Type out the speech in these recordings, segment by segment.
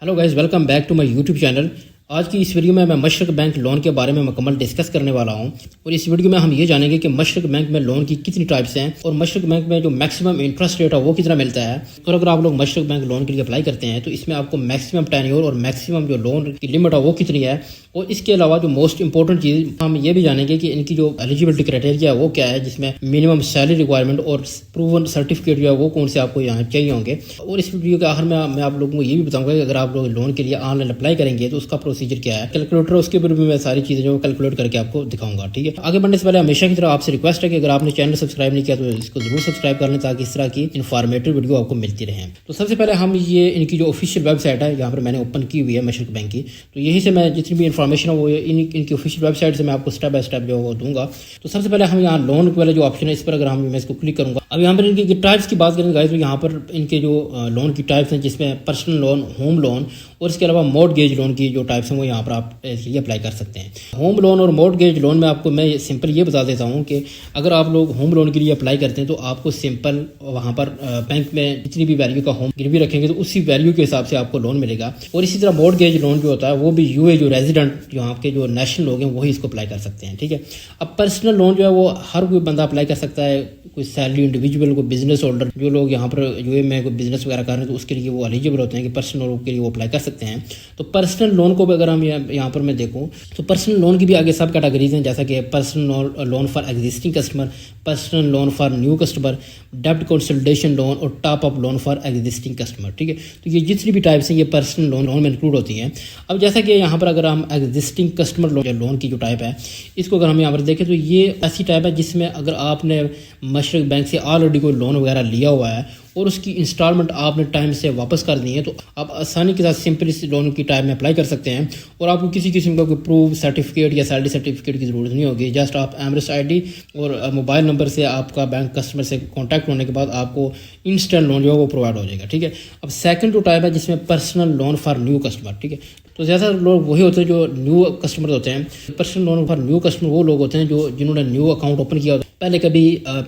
Hello guys, welcome back to my YouTube channel. आज की इस वीडियो में मैं मशरक बैंक लोन के बारे में मुकम्मल डिस्कस करने वाला हूं और इस वीडियो में हम ये जानेंगे कि मशरक बैंक में लोन की कितनी टाइप्स हैं और मशरक बैंक में जो मैक्सिमम इंटरेस्ट रेट है वो कितना मिलता है। और अगर आप लोग मशरक बैंक लोन के लिए अप्लाई करते हैं तो इसमें आपको मैक्सिमम टेन्योर और मैक्सिमम जो लोन की लिमिट है वो कितनी है। और इसके अलावा जो मोस्ट इंपॉर्टेंट चीज़ हम ये भी जानेंगे कि इनकी जो एलिजिबिलिटी क्राइटेरिया है वो क्या है, जिसमें मिनिमम सैलरी रिक्वायरमेंट और प्रूवन सर्टिफिकेट जो है वो कौन से आपको यहाँ चाहिए होंगे। और इस वीडियो के आखिर में मैं आप लोगों को ये भी बताऊंगा कि अगर आप लोग लोन के लिए ऑनलाइन अप्लाई करेंगे तो उसका प्रोसीजर क्या है, कैलकुलेटर, उसके ऊपर भी मैं सारी चीज़ें जो कैलकुलेट करके आपको दिखाऊंगा। ठीक है, आगे बढ़ने से पहले हमेशा की तरह आपसे रिक्वेस्ट है कि अगर आपने चैनल सब्सक्राइब नहीं किया तो इसको जरूर सब्सक्राइब कर लें ताकि इस तरह की इन्फॉर्मेटिव वीडियो आपको मिलती रहे। तो सबसे पहले हम ये इनकी जो ऑफिशियल वेबसाइट है यहाँ पर मैंने ओपन की हुई है मशरक बैंक की, तो यहीं से मैं जितनी भी इन्फॉर्मेशन है वो इनकी ऑफिशियल वेबसाइट से मैं आपको स्टेप बाय स्टेप जो वो दूंगा। तो सबसे पहले हम यहाँ लोन वाला जो ऑप्शन है इस पर अगर मैं इसको क्लिक करूंगा, अब यहाँ पर इनकी टाइप्स की बात करें गाइस तो यहाँ पर इनके जो लोन की टाइप्स हैं जिसमें पर्सनल लोन, होम लोन और इसके अलावा मॉर्टगेज लोन की जो टाइप्स हैं वो यहाँ पर आप ये अप्लाई कर सकते हैं। होम लोन और मॉर्टगेज लोन में आपको मैं सिंपल ये बता देता हूँ कि अगर आप लोग होम लोन के लिए अप्लाई करते हैं तो आपको सिंपल वहाँ पर बैंक में जितनी भी वैल्यू का होम गिरवी रखेंगे तो उसी वैल्यू के हिसाब से आपको लोन मिलेगा। और इसी तरह मॉर्टगेज लोन जो होता है वो भी यूए जो रेजिडेंट जो आपके जो नेशनल लोग हैं वही इसको अप्लाई कर सकते हैं। ठीक है, अब पर्सनल लोन जो है वो हर कोई बंदा अप्लाई कर सकता है, कोई सैलरी इंडिविजुअल, कोई बिजनेस होल्डर, जो लोग यहाँ पर यूए में कोई बिजनेस वगैरह कर रहे हैं तो उसके लिए वो एलिजिबल होते हैं कि पर्सनल लोन के लिए वो अप्लाई कर सकते हैं। तो पर्सनल लोन को भी अगर हम यहाँ पर मैं देखूँ तो पर्सनल लोन की भी आगे सब कैटेगरीज हैं, जैसा कि personal loan for existing customer, personal loan for new customer, डेब्ट कंसोलिडेशन लोन और top up loan for existing customer. ठीक है, तो ये जितनी भी टाइप्स हैं ये पर्सनल लोन में इंक्लूड होती हैं। अब जैसा कि यहाँ पर अगर हम एग्जिस्टिंग कस्टमर लोन की जो टाइप है इसको अगर हम यहाँ पर देखें तो ये ऐसी टाइप है जिसमें अगर आपने मशरक बैंक से ऑलरेडी कोई लोन वगैरह लिया हुआ है और उसकी इंस्टॉलमेंट आपने टाइम से वापस कर दी है तो आप आसानी के साथ सिंपल इस लोन की टाइप में अप्लाई कर सकते हैं और आपको किसी किस्म का कोई प्रूफ सर्टिफिकेट या सैलरी सर्टिफिकेट की ज़रूरत नहीं होगी। जस्ट आप एमरेस आईडी और मोबाइल नंबर से आपका बैंक कस्टमर से कांटेक्ट होने के बाद आपको इंस्टेंट लोन जो है वो प्रोवाइड हो जाएगा। ठीक है, अब सेकंड जो टाइप है जिसमें personal loan for new customer. ठीक है, तो ज़्यादा लोग वही होते हैं जो न्यू कस्टमर होते हैं। Personal loan for new customer वो लोग होते हैं जो जिन्होंने न्यू अकाउंट ओपन किया होता है, पहले कभी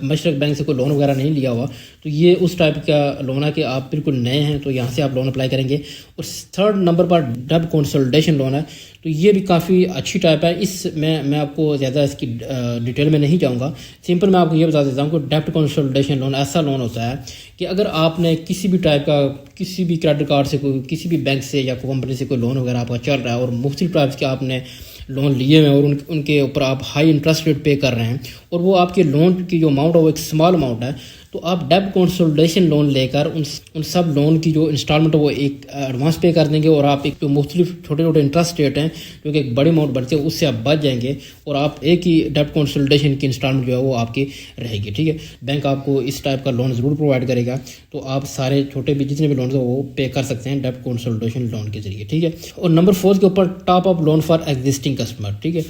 मशरक बैंक से कोई लोन वगैरह नहीं लिया हुआ, तो ये उस टाइप का लोन है कि आप बिल्कुल नए हैं तो यहाँ से आप लोन अप्लाई करेंगे। और थर्ड नंबर पर डेब्ट कंसोलिडेशन लोन है, तो ये भी काफ़ी अच्छी टाइप है। इसमें मैं आपको ज़्यादा इसकी डिटेल में नहीं जाऊँगा, सिंपल मैं आपको ये बता देता हूँ कि डेब्ट कंसोलिडेशन लोन ऐसा लोन होता है कि अगर आपने किसी भी टाइप का किसी भी क्रेडिट कार्ड से कोई किसी भी बैंक से या कंपनी से कोई लोन वगैरह आपका चल रहा है और मुख्तलिफ टाइप्स के आपने लोन लिए हुए हैं और उनके ऊपर आप हाई इंटरेस्ट रेट पे कर रहे हैं और वो आपके लोन की जो अमाउंट है वो एक स्मॉल अमाउंट है, तो आप डेब्ट कंसोलिडेशन लोन लेकर उन सब लोन की जो इंस्टॉलमेंट है वो एक एडवांस पे कर देंगे और आप एक जो मुख्तलिफ छोटे छोटे इंटरेस्ट रेट हैं जो कि एक बड़ी अमाउंट बढ़ते हैं उससे आप बच जाएंगे और आप एक ही डेब्ट कंसोलिडेशन की इंस्टॉलमेंट जो है वो आपकी रहेगी। ठीक है, बैंक आपको इस टाइप का लोन ज़रूर प्रोवाइड करेगा, तो आप सारे छोटे भी जितने भी लोन है वो पे कर सकते हैं डेब्ट कंसोलिडेशन लोन के जरिए। ठीक है, और नंबर 4 के ऊपर top up loan for existing customer. ठीक है,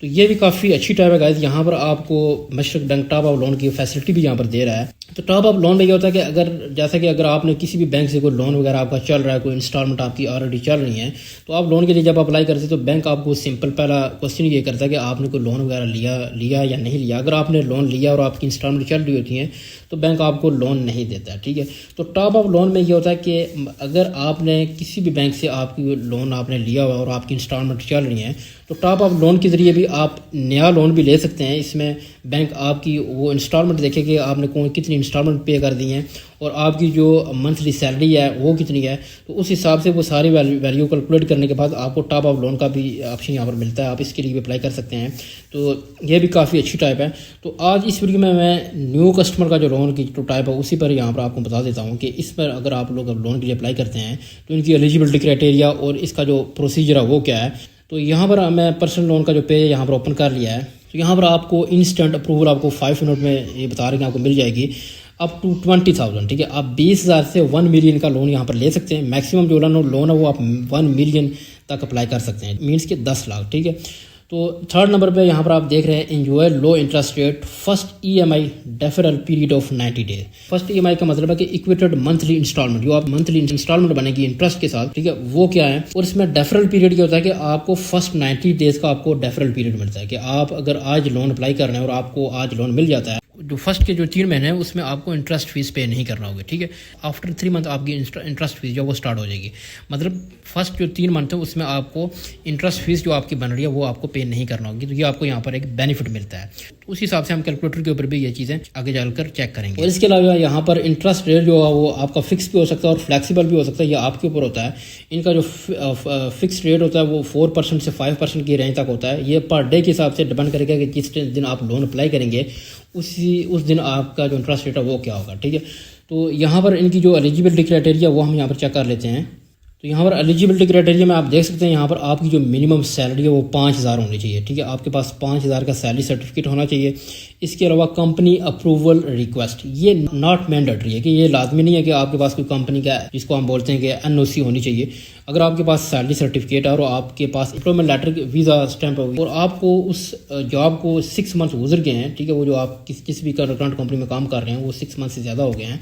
तो ये भी काफ़ी अच्छी टाइप है गाइस। यहाँ पर आपको Mashrak bank top up loan की फैसिलिटी भी यहाँ पर दे रहा है। तो टॉप अप लोन में ये होता है कि अगर आपने किसी भी बैंक से कोई लोन वगैरह आपका चल रहा है, कोई इंस्टॉलमेंट आपकी ऑलरेडी चल रही है, तो आप लोन के लिए जब अप्लाई करते हैं तो बैंक आपको सिंपल पहला क्वेश्चन ये करता है कि आपने कोई लोन वगैरह लिया या नहीं लिया। अगर आपने लोन लिया और आपकी इंस्टॉलमेंट चल रही होती है तो बैंक आपको लोन नहीं देता है। ठीक है, तो टॉप अप लोन में ये होता है कि अगर आपने किसी भी बैंक से आपकी लोन आपने लिया हुआ और आपकी इंस्टॉलमेंट चल रही है तो टॉप अप लोन के ज़रिए भी आप नया लोन भी ले सकते हैं। इसमें बैंक आपकी वो इंस्टॉलमेंट देखेगी आपने कितनी इंस्टॉलमेंट पे कर दी हैं और आपकी जो मंथली सैलरी है वो कितनी है, तो उस हिसाब से वो सारी वैल्यू कैलकुलेट करने के बाद आपको टॉप अप लोन का भी ऑप्शन यहाँ पर मिलता है, आप इसके लिए भी अप्लाई कर सकते हैं। तो ये भी काफ़ी अच्छी टाइप है। तो आज इस वीडियो में मैं न्यू कस्टमर का जो लोन की जो टाइप है उसी पर यहाँ पर आपको बता देता हूँ कि इस पर अगर आप लोग लोन के लिए अप्लाई करते हैं तो इनकी एलिजिबिलिटी क्राइटेरिया और इसका जो प्रोसीजर है वो क्या है। तो यहाँ पर मैं पर्सनल लोन का जो पेज यहाँ पर ओपन कर लिया है, तो यहाँ पर आपको इंस्टेंट अप्रूवल आपको 5 मिनट में ये बता रहे हैं आपको मिल जाएगी अप टू 20,000। ठीक है, आप 20,000 से 1 मिलियन का लोन यहाँ पर ले सकते हैं। मैक्सिमम जो लोन है वो आप 1 मिलियन तक अप्लाई कर सकते हैं, मीन्स के 10 लाख। ठीक है, तो थर्ड नंबर पे यहाँ पर आप देख रहे हैं enjoy low interest rate first EMI deferral period of 90 days. First EMI का मतलब है कि इक्वेटेड मंथली इंस्टॉलमेंट, जो आप मंथली इंस्टॉलमेंट बनेगी इंटरेस्ट के साथ। ठीक है, वो क्या है और इसमें डेफरल पीरियड क्या होता है कि आपको फर्स्ट 90 डेज का आपको डेफरल पीरियड मिलता है कि आप अगर आज लोन अप्लाई कर रहे हैं और आपको आज लोन मिल जाता है जो फर्स्ट के जो 3 महीने हैं उसमें आपको इंटरेस्ट फीस पे नहीं करना होगा, ठीक है। आफ्टर 3 मंथ आपकी इंटरेस्ट फीस जो वो स्टार्ट हो जाएगी। मतलब फर्स्ट जो 3 मंथ है उसमें आपको इंटरेस्ट फीस जो आपकी बन रही है वो आपको पे नहीं करना होगी। तो ये आपको यहाँ पर एक बेनिफिट मिलता है। तो उस हिसाब से हम कैलकुलेटर के ऊपर भी ये चीज़ें आगे चलकर चेक करेंगे। और इसके अलावा यहाँ पर इंटरेस्ट रेट जो है वो आपका फिक्स भी हो सकता है और फ्लैक्सीबल भी हो सकता है, ये आपके ऊपर होता है। इनका जो फिक्स रेट होता है वो 4% से 5% की रेंज तक होता है। ये पर डे के हिसाब से डिपेंड करेगा कि जिस दिन आप लोन अप्लाई करेंगे उस दिन आपका जो इंटरेस्ट रेट है वो क्या होगा, ठीक है। तो यहाँ पर इनकी जो एलिजिबिलिटी क्राइटेरिया वो हम यहाँ पर चेक कर लेते हैं। तो यहाँ पर एलिजिबिलिटी क्राइटेरिया में आप देख सकते हैं यहाँ पर आपकी जो मिनिमम सैलरी है वो 5,000 होनी चाहिए, ठीक है। आपके पास 5,000 का सैलरी सर्टिफिकेट होना चाहिए। इसके अलावा कंपनी अप्रूवल रिक्वेस्ट, ये नॉट मैंडेटरी है कि ये लाजमी नहीं है कि आपके पास कोई कंपनी का जिसको हम बोलते हैं कि एनओसी होनी चाहिए। अगर आपके पास सैलरी सर्टिफिकेट है और आपके पास एम्प्लॉयमेंट लेटर वीज़ा स्टैंप होगी और आपको उस जॉब को 6 मंथ गुजर गए हैं, ठीक है, वो जो आप किसी भी करंट कंपनी में काम कर रहे हैं वो 6 मंथ से ज़्यादा हो गए हैं,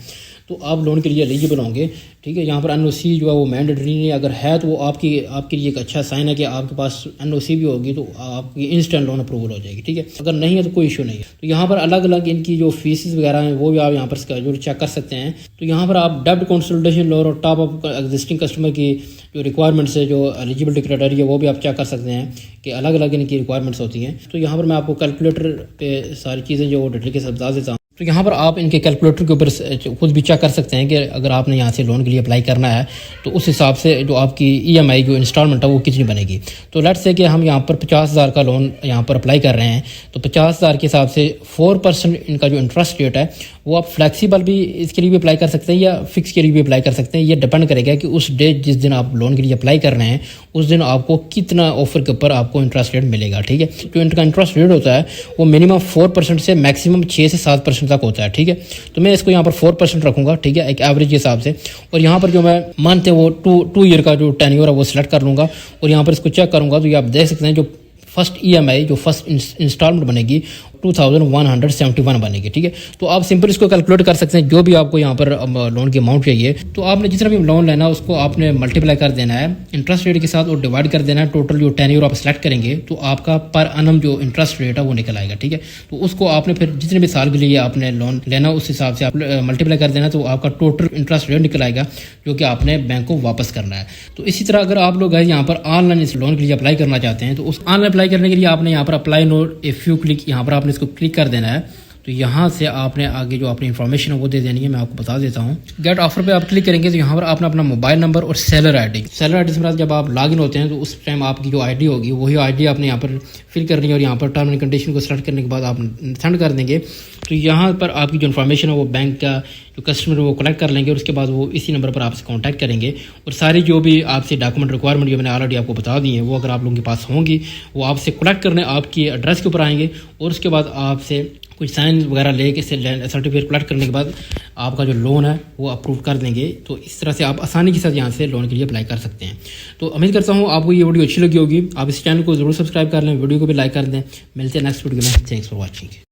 तो आप लोन के लिए एलिजिबल होंगे, ठीक है। यहाँ पर एनओसी जो है वो मैंडेटरी नहीं है। अगर है तो वो आपके लिए एक अच्छा साइन है कि आपके पास एनओसी भी होगी तो आपकी इंस्टेंट लोन अप्रूवल हो जाएगी, ठीक है। अगर नहीं है तो कोई इशू नहीं है। तो यहाँ पर अलग अलग इनकी जो फीसेस वगैरह हैं वो भी आप यहाँ पर जो चेक कर सकते हैं। तो यहाँ पर आप डेब्ट कंसल्टेशन लोन और टॉप अप एग्जिस्टिंग कस्टमर की जो रिक्वायरमेंट्स है, जो एलिजिबिलिटी क्राइटेरिया वो भी आप चेक कर सकते हैं कि अलग अलग इनकी रिक्वायरमेंट्स होती हैं। तो यहाँ पर मैं आपको कैलकुलेटर पे सारी चीज़ें जो डिटेल के साथ बता देता हूँ। तो यहाँ पर आप इनके कैलकुलेटर के ऊपर खुद भी चेक कर सकते हैं कि अगर आपने यहाँ से लोन के लिए अप्लाई करना है तो उस हिसाब से जो आपकी ईएमआई जो इंस्टॉलमेंट है वो कितनी बनेगी। तो लेट्स से कि हम यहाँ पर 50,000 का लोन यहाँ पर अप्लाई कर रहे हैं, तो 50,000 के हिसाब से 4% इनका जो इंटरेस्ट रेट है वो आप फ्लैक्सीबल भी इसके लिए भी अप्लाई कर सकते हैं या फिक्स के लिए भी अप्लाई कर सकते हैं। ये डिपेंड करेगा कि उस डे जिस दिन आप लोन के लिए अप्लाई कर रहे हैं उस दिन आपको कितना ऑफर के ऊपर आपको इंटरेस्ट रेट मिलेगा, ठीक है। जो इनका इंटरेस्ट रेट होता है वो मिनिमम 4% से मैक्सिमम 6 से 7% तक होता है, ठीक है। तो मैं इसको यहाँ पर 4% रखूंगा, ठीक है, एक एवरेज के हिसाब से। और यहाँ पर जो मैं मंथ है वो 2 ईयर का जो टेन्योर है वो सिलेक्ट कर लूँगा और यहाँ पर इसको चेक करूँगा। तो ये आप देख सकते हैं जो फर्स्ट ईएमआई जो फर्स्ट इंस्टॉलमेंट बनेगी 2171 बनेगी, ठीक है। तो आप सिंपल इसको कैलकुलेट कर सकते हैं जो भी आपको यहाँ पर लोन की अमाउंट चाहिए। तो आपने जितना भी लोन लेना है उसको आपने मल्टीप्लाई कर देना है इंटरेस्ट रेट के साथ और डिवाइड कर देना है। टोटल जो टेन्योर आप सेलेक्ट करेंगे तो आपका पर एनम जो इंटरेस्ट रेट है वो निकल आएगा, ठीक है। तो उसको आपने फिर जितने भी साल के लिए आपने लोन लेना उस हिसाब से आप मल्टीप्लाई कर देना, तो आपका टोटल इंटरेस्ट रेट निकल आएगा जो कि आपने बैंक को वापस करना है। तो इसी तरह अगर आप लोग यहाँ पर ऑनलाइन इस लोन के लिए अप्लाई करना चाहते हैं तो उस ऑनलाइन अप्लाई करने के लिए आपने यहाँ पर apply note a few click यहाँ पर आपने इसको क्लिक कर देना है। तो यहाँ से आपने आगे जो अपनी इन्फॉर्मेशन है वो दे देनी है। मैं आपको बता देता हूँ। गेट ऑफर पे आप क्लिक करेंगे तो यहाँ पर आपने अपना मोबाइल नंबर और सेलर आईडी से जब आप लॉगिन होते हैं तो उस टाइम आपकी जो आईडी होगी वही आईडी आपने यहाँ पर फिल करनी है और यहाँ पर टर्म एंड कंडीशन को सेलेक्ट करने के बाद आप सेंड कर देंगे। तो यहाँ पर आपकी जो इन्फॉर्मेशन है वो बैंक का जो कस्टमर वो कलेक्ट कर लेंगे और उसके बाद वो इसी नंबर पर आपसे कांटेक्ट करेंगे और सारी जो भी आपसे डॉक्यूमेंट रिक्वायरमेंट जो मैंने ऑलरेडी आपको बता दी है वो अगर आप लोगों के पास होंगी वो आपसे कलेक्ट करने आपकी एड्रेस के ऊपर आएंगे और उसके बाद आपसे कुछ साइन वगैरह लेके सर्टिफिकेट कलेक्ट करने के बाद आपका जो लोन है वो अप्रूव कर देंगे। तो इस तरह से आप आसानी के साथ यहाँ से लोन के लिए अप्लाई कर सकते हैं। तो उम्मीद करता हूँ आपको ये वीडियो अच्छी लगी होगी। आप इस चैनल को जरूर सब्सक्राइब कर लें, वीडियो को भी लाइक कर दें। मिलते हैं नेक्स्ट वीडियो में। Thanks for watching.